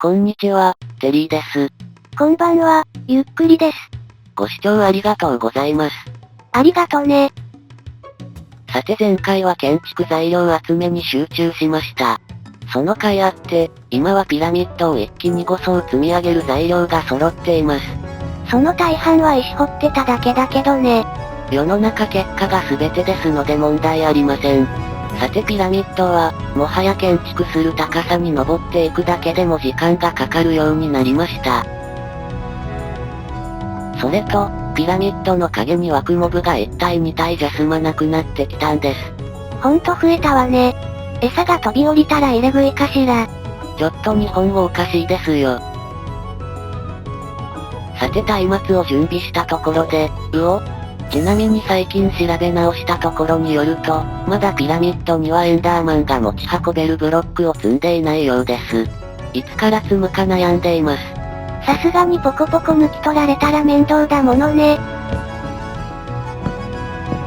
こんにちは、テリーです。こんばんは、ゆっくりです。ご視聴ありがとうございます。ありがとね。さて前回は建築材料集めに集中しました。その甲斐あって、今はピラミッドを一気に5層積み上げる材料が揃っています。その大半は石掘ってただけだけどね。世の中結果が全てですので問題ありません。さてピラミッドは、もはや建築する高さに登っていくだけでも時間がかかるようになりました。それと、ピラミッドの影に湧くモブが1体2体じゃ済まなくなってきたんです。ほんと増えたわね。餌が飛び降りたら入れ食いかしら。ちょっと日本語おかしいですよ。さて松明を準備したところで、ちなみに最近調べ直したところによると、まだピラミッドにはエンダーマンが持ち運べるブロックを積んでいないようです。いつから積むか悩んでいます。さすがにポコポコ抜き取られたら面倒だものね。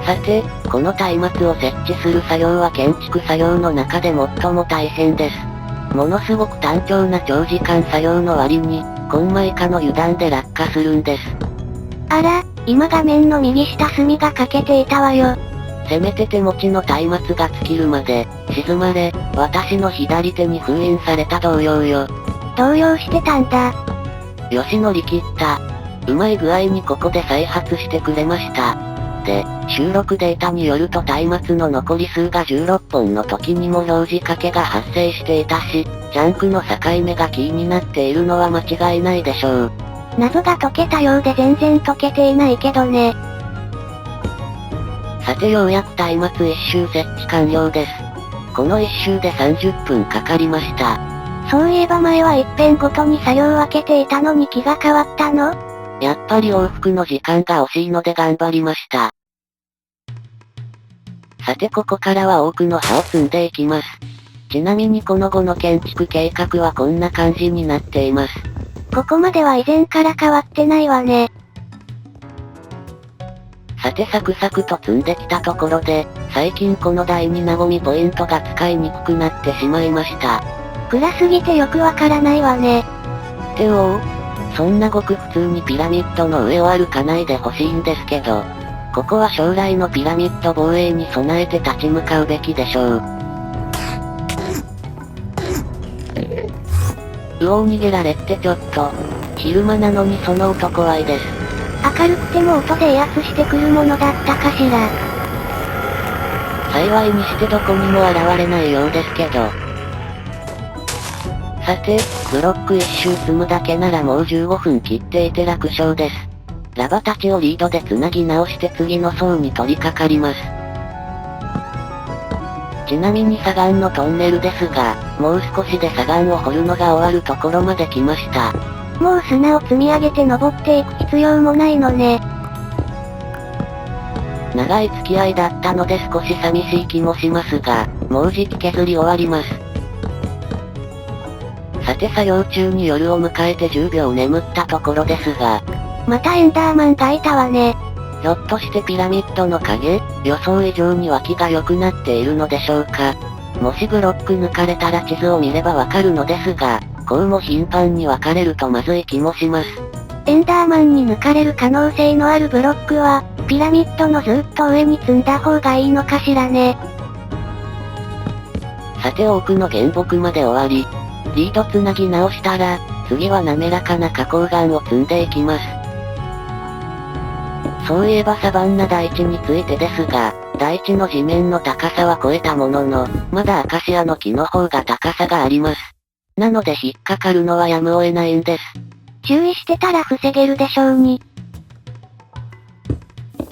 さて、この松明を設置する作業は建築作業の中で最も大変です。ものすごく単調な長時間作業の割に、コンマ以下の油断で落下するんです。あら、今画面の右下隅が欠けていたわよ。せめて手持ちの松明が尽きるまで、沈まれ、私の左手に封印された同様よ。動揺してたんだ。よし乗り切った。うまい具合にここで再発してくれました。で、収録データによると松明の残り数が16本の時にも表示かけが発生していたし、ジャンクの境目がキーになっているのは間違いないでしょう。謎が解けたようで全然解けていないけどね。さてようやく松明1周設置完了です。この1周で30分かかりました。そういえば前は一辺ごとに作業を分けていたのに気が変わったの？やっぱり往復の時間が惜しいので頑張りました。さてここからは多くの葉を積んでいきます。ちなみにこの後の建築計画はこんな感じになっています。ここまでは以前から変わってないわね。さてサクサクと積んできたところで、最近この第2和みポイントが使いにくくなってしまいました。暗すぎてよくわからないわね。ってそんなごく普通にピラミッドの上を歩かないでほしいんですけど、ここは将来のピラミッド防衛に備えて立ち向かうべきでしょう。逃げられってちょっと。昼間なのにその音怖いです。明るくても音で威圧してくるものだったかしら。幸いにしてどこにも現れないようですけど。さて、ブロック1周積むだけならもう15分切っていて楽勝です。ラバたちをリードで繋ぎ直して次の層に取り掛かります。ちなみに砂岩のトンネルですが、もう少しで砂岩を掘るのが終わるところまで来ました。もう砂を積み上げて登っていく必要もないのね。長い付き合いだったので少し寂しい気もしますが、もうじき削り終わります。さて作業中に夜を迎えて10秒眠ったところですが、またエンダーマンがいたわね。ひょっとしてピラミッドの影、予想以上に脇が良くなっているのでしょうか。もしブロック抜かれたら地図を見ればわかるのですが、こうも頻繁に分かれるとまずい気もします。エンダーマンに抜かれる可能性のあるブロックは、ピラミッドのずっと上に積んだ方がいいのかしらね。さて多くの原木まで終わり、リードつなぎ直したら、次は滑らかな花崗岩を積んでいきます。そういえばサバンナ大地についてですが、大地の地面の高さは超えたものの、まだアカシアの木の方が高さがあります。なので引っかかるのはやむを得ないんです。注意してたら防げるでしょうに。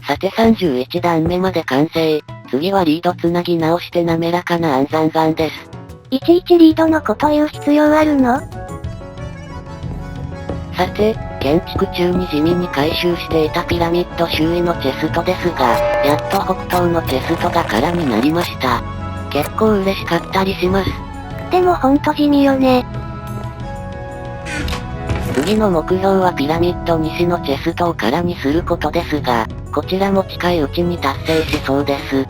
さて31段目まで完成。次はリードつなぎ直して滑らかな安山岩です。いちいちリードのこと言う必要あるの？さて、建築中に地味に回収していたピラミッド周囲のチェストですが、やっと北東のチェストが空になりました。結構嬉しかったりします。でもほんと地味よね。次の目標はピラミッド西のチェストを空にすることですが、こちらも近いうちに達成しそうです。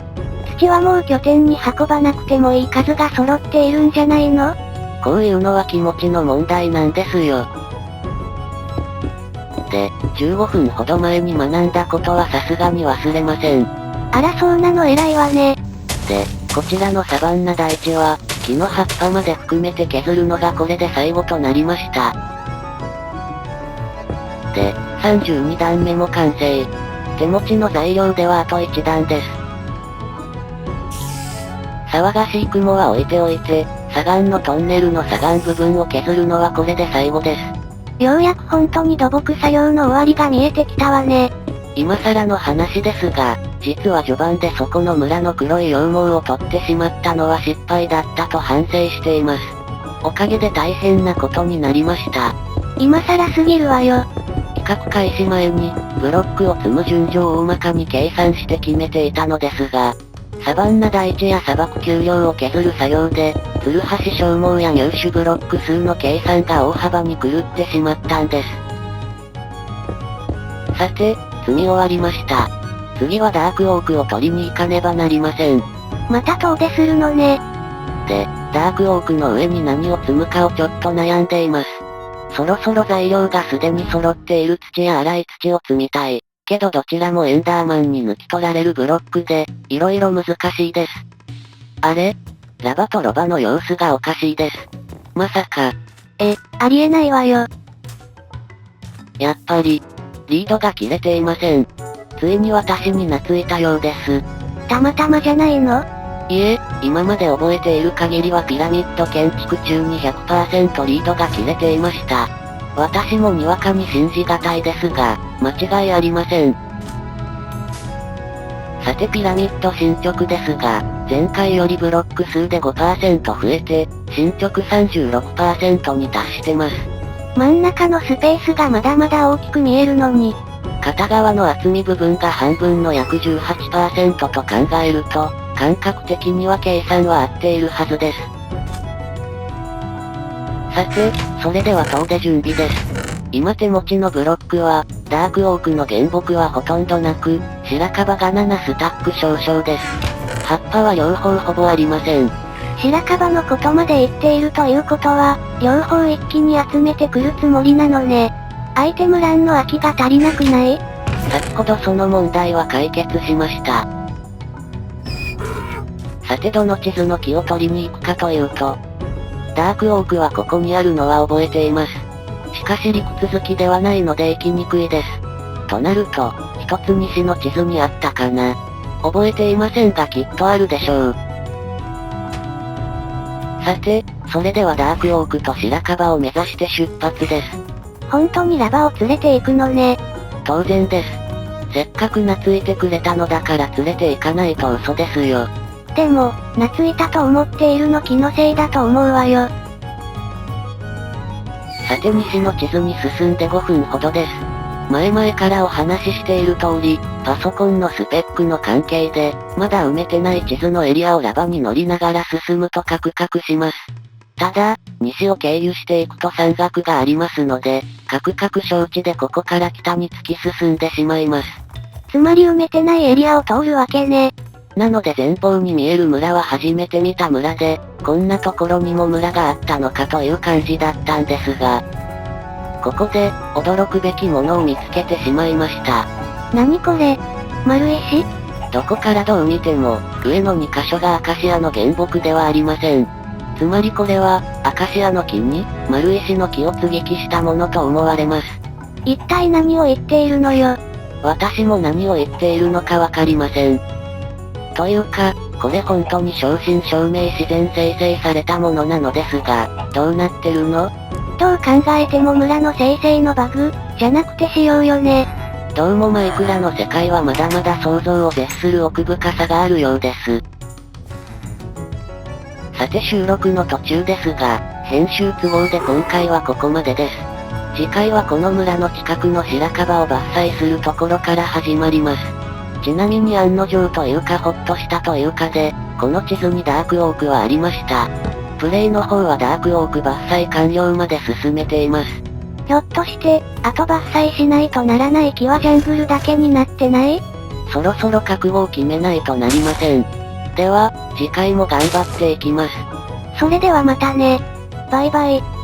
土はもう拠点に運ばなくてもいい数が揃っているんじゃないの？こういうのは気持ちの問題なんですよ。で、15分ほど前に学んだことはさすがに忘れません。あらそうなの偉いわね。で、こちらのサバンナ大地は、木の葉っぱまで含めて削るのがこれで最後となりました。で、32段目も完成。手持ちの材料ではあと1段です。騒がしい雲は置いておいて、左岸のトンネルの左岸部分を削るのはこれで最後です。ようやく本当に土木作業の終わりが見えてきたわね。今更の話ですが、実は序盤でそこの村の黒い羊毛を取ってしまったのは失敗だったと反省しています。おかげで大変なことになりました。今更すぎるわよ。企画開始前に、ブロックを積む順序を大まかに計算して決めていたのですが、サバンナ大地や砂漠丘陵を削る作業で、ツルハシ消耗や入手ブロック数の計算が大幅に狂ってしまったんです。さて、積み終わりました。次はダークオークを取りに行かねばなりません。また遠出するのね。で、ダークオークの上に何を積むかをちょっと悩んでいます。そろそろ材料がすでに揃っている土や粗い土を積みたい。けどどちらもエンダーマンに抜き取られるブロックで、色々難しいです。あれ？ラバとロバの様子がおかしいです。まさか。ありえないわよ。やっぱり、リードが切れていません。ついに私に懐いたようです。たまたまじゃないの？いえ、今まで覚えている限りはピラミッド建築中に 100% リードが切れていました。私もにわかに信じがたいですが、間違いありません。さてピラミッド進捗ですが、前回よりブロック数で 5% 増えて、進捗 36% に達してます。真ん中のスペースがまだまだ大きく見えるのに。片側の厚み部分が半分の約 18% と考えると、感覚的には計算は合っているはずです。さて、それでは遠出準備です。今手持ちのブロックは、ダークオークの原木はほとんどなく、白樺が7スタック少々です。葉っぱは両方ほぼありません。白樺のことまで言っているということは、両方一気に集めてくるつもりなのね。アイテム欄の空きが足りなくない？先ほどその問題は解決しました。さてどの地図の木を取りに行くかというと、ダークオークはここにあるのは覚えています。しかし陸続きではないので行きにくいです。となると、一つ西の地図にあったかな。覚えていませんがきっとあるでしょう。さて、それではダークオークと白樺を目指して出発です。本当にラバを連れて行くのね。当然です。せっかく懐いてくれたのだから連れて行かないと嘘ですよ。でも、懐いたと思っているの気のせいだと思うわよ。さて西の地図に進んで5分ほどです。前々からお話ししている通り、パソコンのスペックの関係で、まだ埋めてない地図のエリアをラバに乗りながら進むとカクカクします。ただ、西を経由していくと山岳がありますので、カクカク承知でここから北に突き進んでしまいます。つまり埋めてないエリアを通るわけね。なので前方に見える村は初めて見た村で、こんなところにも村があったのかという感じだったんですが、ここで、驚くべきものを見つけてしまいました。何これ？丸石？どこからどう見ても、上の2箇所がアカシアの原木ではありません。つまりこれは、アカシアの木に、丸石の木を接ぎ木したものと思われます。一体何を言っているのよ。私も何を言っているのかわかりません。というか、これ本当に正真正銘自然生成されたものなのですが、どうなってるの？どう考えても村の生成のバグ、じゃなくて仕様よね。どうもマイクラの世界はまだまだ想像を絶する奥深さがあるようです。さて収録の途中ですが、編集都合で今回はここまでです。次回はこの村の近くの白樺を伐採するところから始まります。ちなみに案の定というかほっとしたというかで、この地図にダークオークはありました。プレイの方はダークオーク伐採完了まで進めています。ひょっとして、後伐採しないとならない木はジャングルだけになってない？そろそろ覚悟を決めないとなりません。では、次回も頑張っていきます。それではまたね。バイバイ。